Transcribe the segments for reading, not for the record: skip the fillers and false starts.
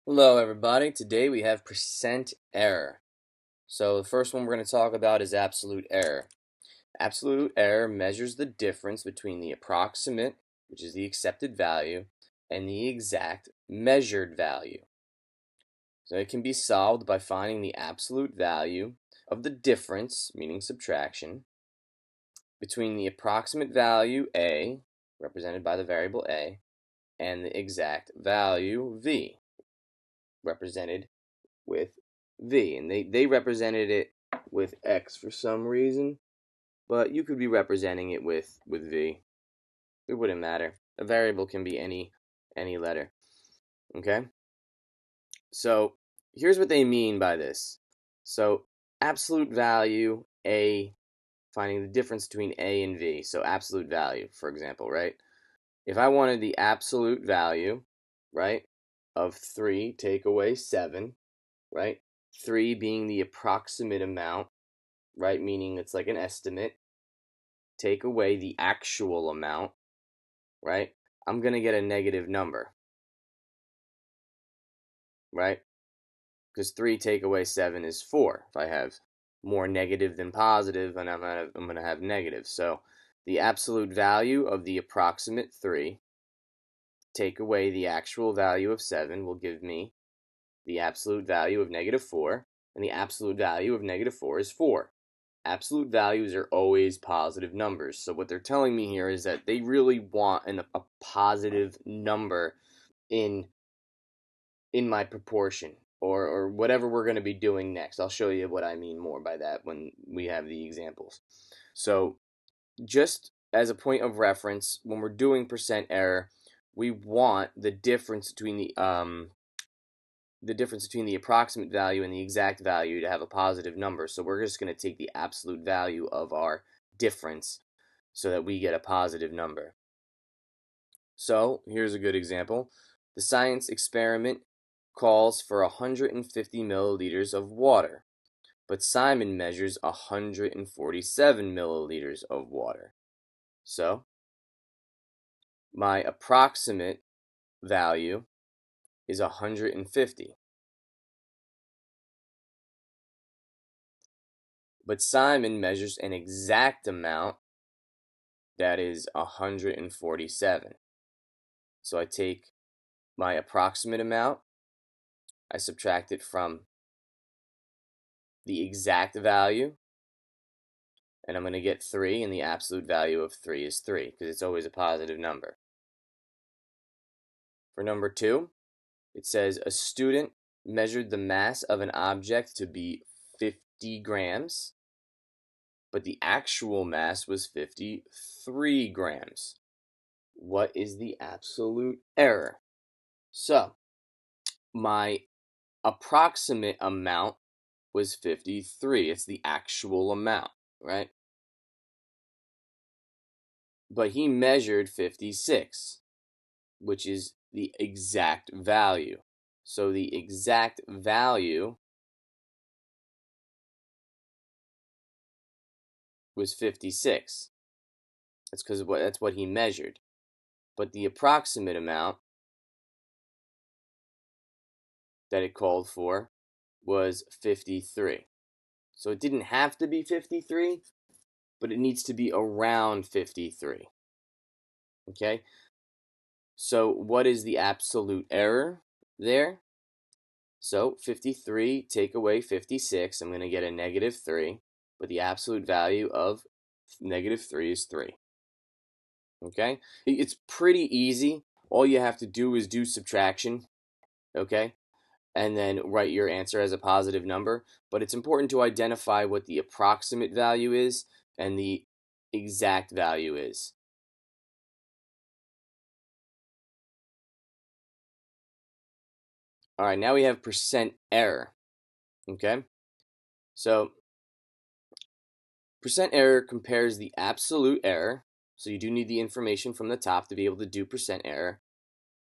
Hello everybody, today we have percent error. So the first one we're going to talk about is absolute error. Absolute error measures the difference between the approximate, which is the accepted value, and the exact measured value. So it can be solved by finding the absolute value of the difference, meaning subtraction, between the approximate value A, represented by the variable A, and the exact value V, represented with V, and they represented it with X for some reason, but you could be representing it with V. It wouldn't matter. A variable can be any letter. Okay? So here's what they mean by this. So absolute value A, finding the difference between A and V. So absolute value, for example, right? If I wanted the absolute value, right, of 3 take away 7, right? 3 being the approximate amount, right? Meaning it's like an estimate. Take away the actual amount, right? I'm going to get a negative number, right? Because 3 take away 7 is 4. If I have more negative than positive, and I'm going to have negative. So the absolute value of the approximate 3 take away the actual value of 7 will give me the absolute value of negative 4, and the absolute value of negative 4 is 4. Absolute values are always positive numbers. So what they're telling me here is that they really want a positive number in my proportion, or whatever we're going to be doing next. I'll show you what I mean more by that when we have the examples. So just as a point of reference, when we're doing percent error, we want the difference between the approximate value and the exact value to have a positive number. So we're just going to take the absolute value of our difference so that we get a positive number. So here's a good example. The science experiment calls for 150 milliliters of water, but Simon measures 147 milliliters of water. So my approximate value is 150. But Simon measures an exact amount that is 147. So I take my approximate amount, I subtract it from the exact value, and I'm going to get 3, and the absolute value of 3 is 3, because it's always a positive number. For number 2, it says a student measured the mass of an object to be 50 grams, but the actual mass was 53 grams. What is the absolute error? So, my approximate amount was 53. It's the actual amount, right? But he measured 56, which is the exact value. So the exact value was 56. That's because that's what he measured. But the approximate amount that it called for was 53. So it didn't have to be 53, but it needs to be around 53. Okay? So what is the absolute error there? So 53 take away 56, I'm going to get a negative 3, but the absolute value of negative 3 is 3. Okay? It's pretty easy. All you have to do is do subtraction, okay? And then write your answer as a positive number. But it's important to identify what the approximate value is and the exact value is. All right, now we have percent error, okay? So percent error compares the absolute error, so you do need the information from the top to be able to do percent error,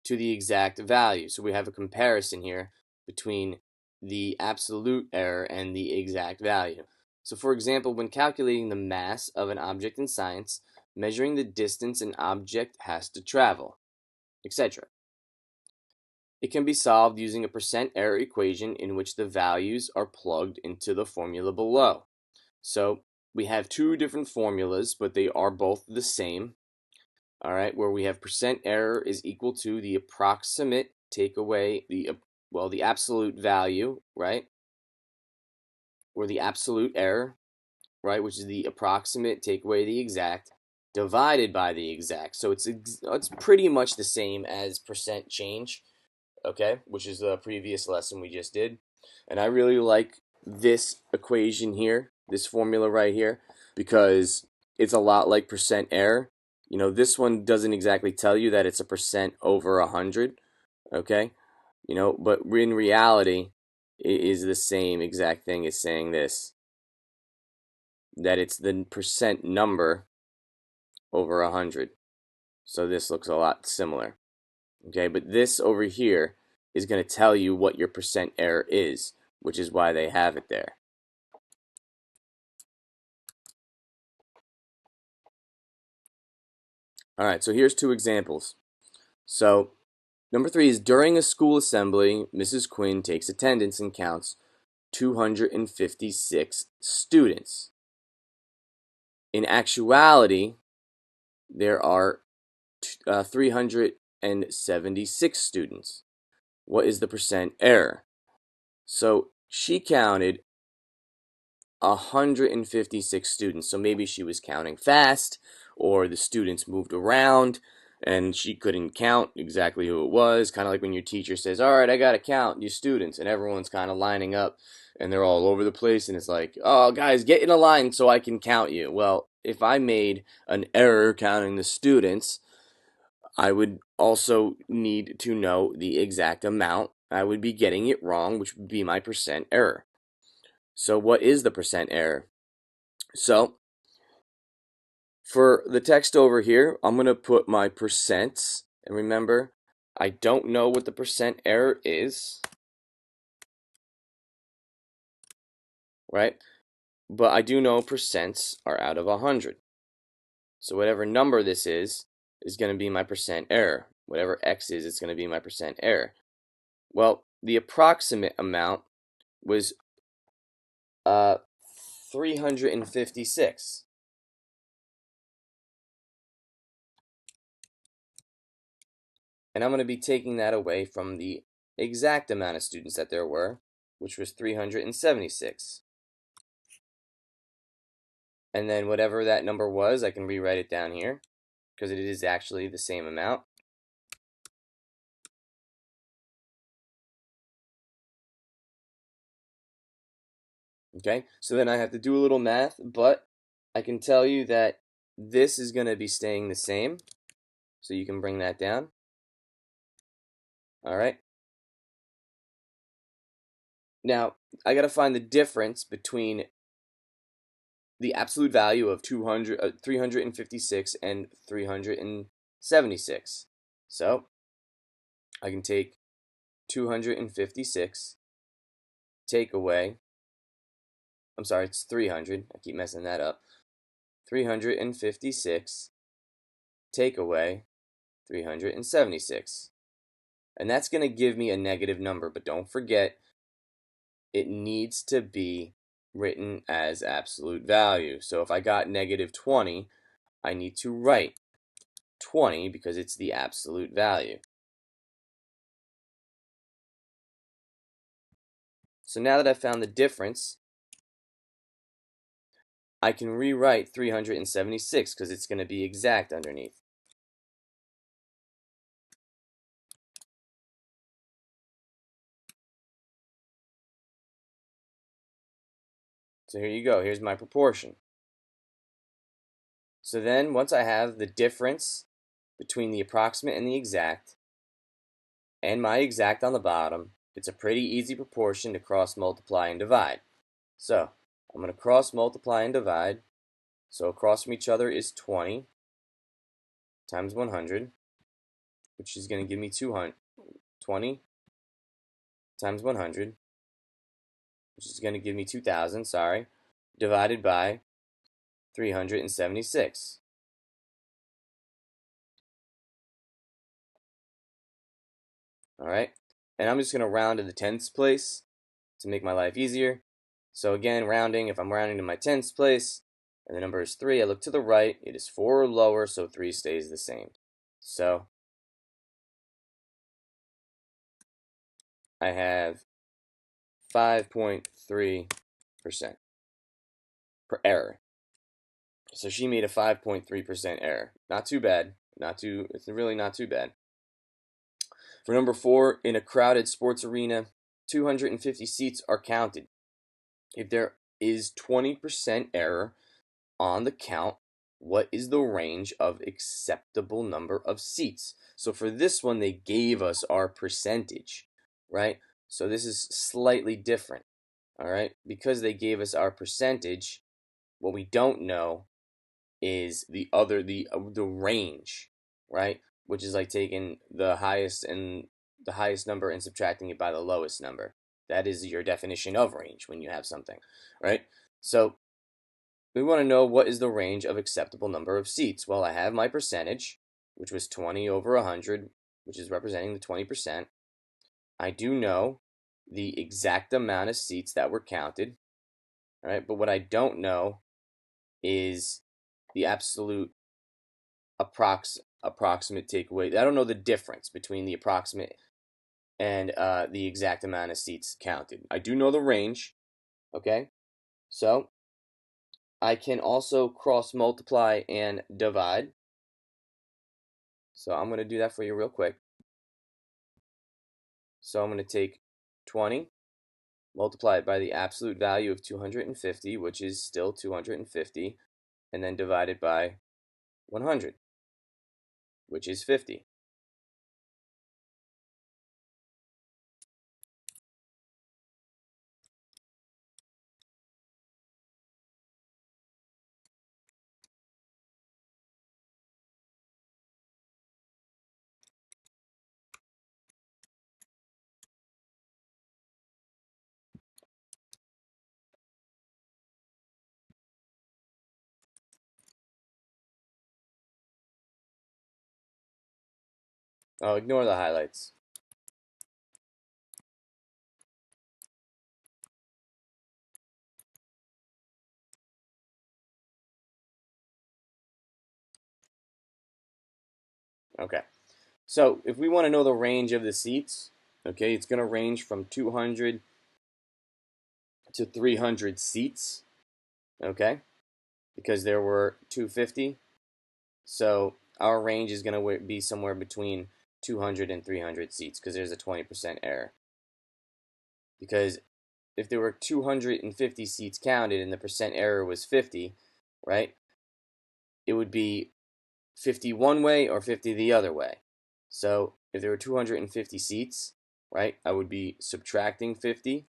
to the exact value. So we have a comparison here between the absolute error and the exact value. So for example, when calculating the mass of an object in science, measuring the distance an object has to travel, etc. It can be solved using a percent error equation in which the values are plugged into the formula below. So we have two different formulas, but they are both the same. All right, where we have percent error is equal to the approximate take away the absolute value, right? Or the absolute error, right, which is the approximate take away the exact divided by the exact. So it's pretty much the same as percent change, okay, which is the previous lesson we just did. And I really like this equation here, this formula right here, because it's a lot like percent error. You know, this one doesn't exactly tell you that it's a percent over 100, okay? You know, but in reality, it is the same exact thing as saying this, that it's the percent number over 100. So this looks a lot similar, okay? But this over here is going to tell you what your percent error is, which is why they have it there. All right, so here's two examples. So number 3 is during a school assembly, Mrs. Quinn takes attendance and counts 256 students. In actuality, there are 376 students. What is the percent error? So she counted 156 students. So maybe she was counting fast, or the students moved around and she couldn't count exactly who it was. Kind of like when your teacher says, all right, I got to count your students, and everyone's kind of lining up and they're all over the place. And it's like, oh, guys, get in a line so I can count you. Well, if I made an error counting the students, I would also need to know the exact amount. I would be getting it wrong, which would be my percent error. So what is the percent error? So for the text over here, I'm going to put my percents. And remember, I don't know what the percent error is, right? But I do know percents are out of 100. So whatever number this is going to be my percent error. Whatever x is, it's going to be my percent error. Well, the approximate amount was 356. And I'm going to be taking that away from the exact amount of students that there were, which was 376. And then whatever that number was, I can rewrite it down here, because it is actually the same amount. Okay, so then I have to do a little math, but I can tell you that this is going to be staying the same. So you can bring that down. All right. Now, I got to find the difference between the absolute value of 356 and 376. So I can take 256, take away, I'm sorry, it's 300. I keep messing that up. 356, take away 376. And that's going to give me a negative number, but don't forget, it needs to be written as absolute value. So if I got negative 20, I need to write 20 because it's the absolute value. So now that I've found the difference, I can rewrite 376 because it's going to be exact underneath. So here you go. Here's my proportion. So then once I have the difference between the approximate and the exact, and my exact on the bottom, it's a pretty easy proportion to cross multiply and divide. So I'm going to cross multiply and divide. So across from each other is 20 times 100, which is going to give me 200. 20 times 100, which is going to give me 2,000, sorry, divided by 376. All right, and I'm just going to round to the tenths place to make my life easier. So again, rounding, if I'm rounding to my tenths place, and the number is 3, I look to the right, it is 4 or lower, so 3 stays the same. So I have 5.3% per error. So she made a 5.3% error. Not too bad. It's really not too bad. For number 4, in a crowded sports arena, 250 seats are counted. If there is 20% error on the count, what is the range of acceptable number of seats? So for this one, they gave us our percentage, right? So this is slightly different, all right? Because they gave us our percentage, what we don't know is the range, right? Which is like taking the highest number and subtracting it by the lowest number. That is your definition of range when you have something, right? So we want to know what is the range of acceptable number of seats. Well, I have my percentage, which was 20 over 100, which is representing the 20%. I do know the exact amount of seats that were counted, right? But what I don't know is the absolute approximate takeaway. I don't know the difference between the approximate and the exact amount of seats counted. I do know the range, okay? So I can also cross multiply and divide. So I'm going to do that for you real quick. So I'm going to take 20, multiply it by the absolute value of 250, which is still 250, and then divide it by 100, which is 50. Oh, ignore the highlights. Okay. So if we want to know the range of the seats, okay, it's going to range from 200 to 300 seats, okay, because there were 250. So our range is going to be somewhere between 200 and 300 seats because there's a 20% error. Because if there were 250 seats counted and the percent error was 50, right, it would be 50 one way or 50 the other way. So if there were 250 seats, right, I would be subtracting 50,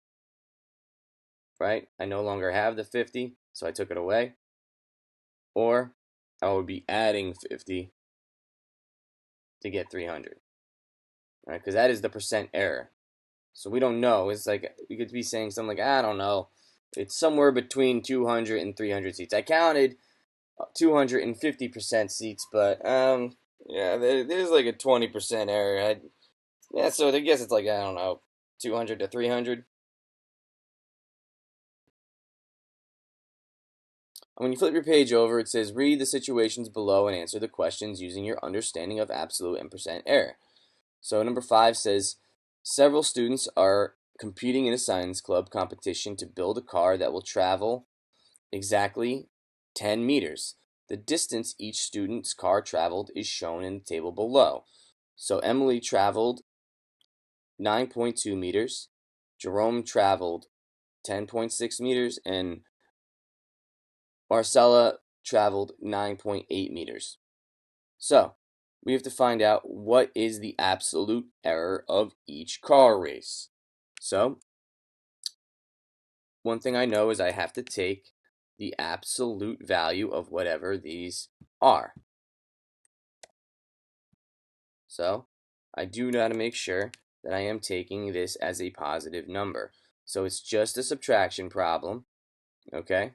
right? I no longer have the 50, so I took it away. Or I would be adding 50 to get 300, right? Because that is the percent error. So we don't know. It's like we could be saying something like, I don't know. It's somewhere between 200 and 300 seats. I counted 250% seats, but yeah, there's like a 20% error. Yeah, so I guess it's like, I don't know, 200 to 300. When you flip your page over, it says read the situations below and answer the questions using your understanding of absolute and percent error. So number 5 says several students are competing in a science club competition to build a car that will travel exactly 10 meters. The distance each student's car traveled is shown in the table below. So Emily traveled 9.2 meters, Jerome traveled 10.6 meters, and Marcella traveled 9.8 meters. So, we have to find out what is the absolute error of each car race. So, one thing I know is I have to take the absolute value of whatever these are. So, I do know how to make sure that I am taking this as a positive number. So, it's just a subtraction problem, okay?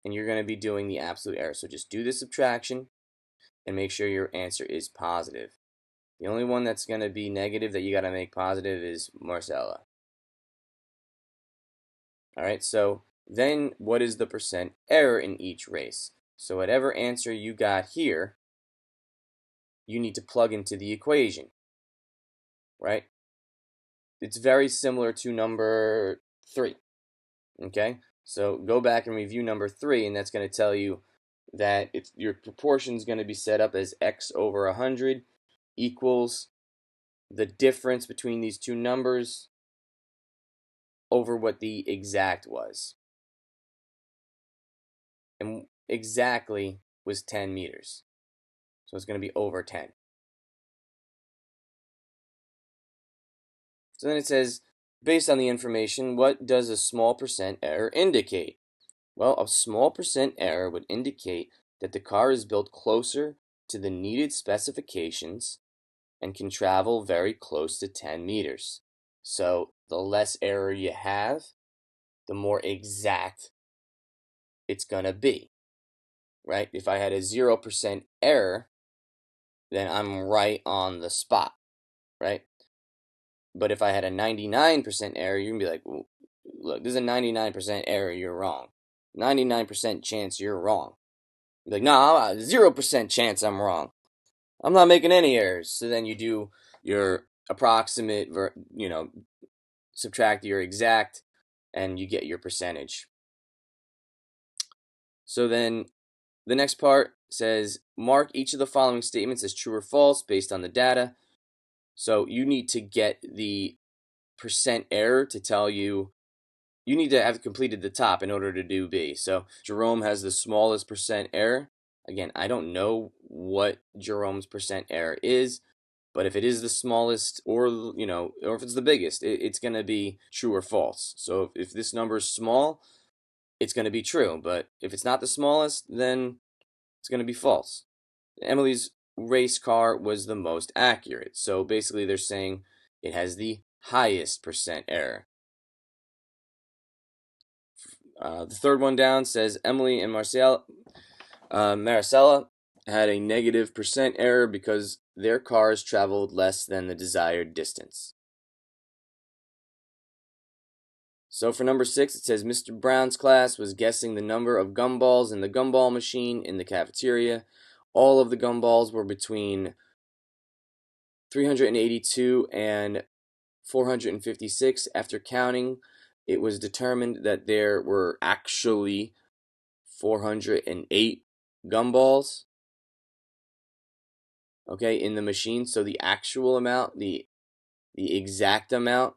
And you're going to be doing the absolute error. So, just do the subtraction and make sure your answer is positive. The only one that's going to be negative that you got to make positive is Marcella. All right, so then what is the percent error in each race? So whatever answer you got here, you need to plug into the equation, right? It's very similar to number 3, okay? So go back and review number 3, and that's going to tell you that your proportion is going to be set up as x over 100 equals the difference between these two numbers over what the exact was. And exactly was 10 meters. So it's going to be over 10. So then it says, based on the information, what does a small percent error indicate? Well, a small percent error would indicate that the car is built closer to the needed specifications and can travel very close to 10 meters. So the less error you have, the more exact it's going to be, right? If I had a 0% error, then I'm right on the spot, right? But if I had a 99% error, you can be like, well, look, this is a 99% error, you're wrong. 99% chance you're wrong. You're like, no, 0% chance I'm wrong. I'm not making any errors. So then you do your approximate, subtract your exact, and you get your percentage. So then the next part says, mark each of the following statements as true or false based on the data. So you need to get the percent error to tell you need to have completed the top in order to do B. So Jerome has the smallest percent error. Again, I don't know what Jerome's percent error is, but if it is the smallest or if it's the biggest, it's going to be true or false. So if this number is small, it's going to be true, but if it's not the smallest, then it's going to be false. Emily's race car was the most accurate. So basically they're saying it has the highest percent error. The third one down says Emily and Maricela had a negative percent error because their cars traveled less than the desired distance. So for number 6, it says Mr. Brown's class was guessing the number of gumballs in the gumball machine in the cafeteria. All of the gumballs were between 382 and 456. After counting, it was determined that there were actually 408 gumballs, okay, in the machine. So the actual amount, the exact amount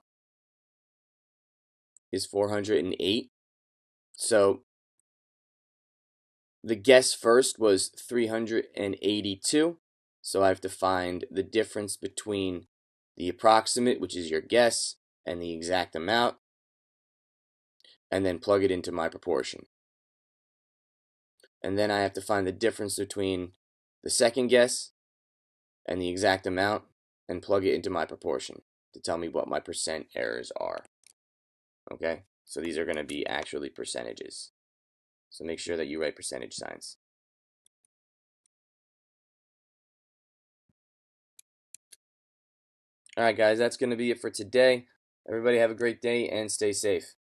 is 408. So the guess first was 382. So I have to find the difference between the approximate, which is your guess, and the exact amount, and then plug it into my proportion. And then I have to find the difference between the second guess and the exact amount and plug it into my proportion to tell me what my percent errors are. Okay, so these are going to be actually percentages. So make sure that you write percentage signs. All right, guys, that's going to be it for today. Everybody have a great day and stay safe.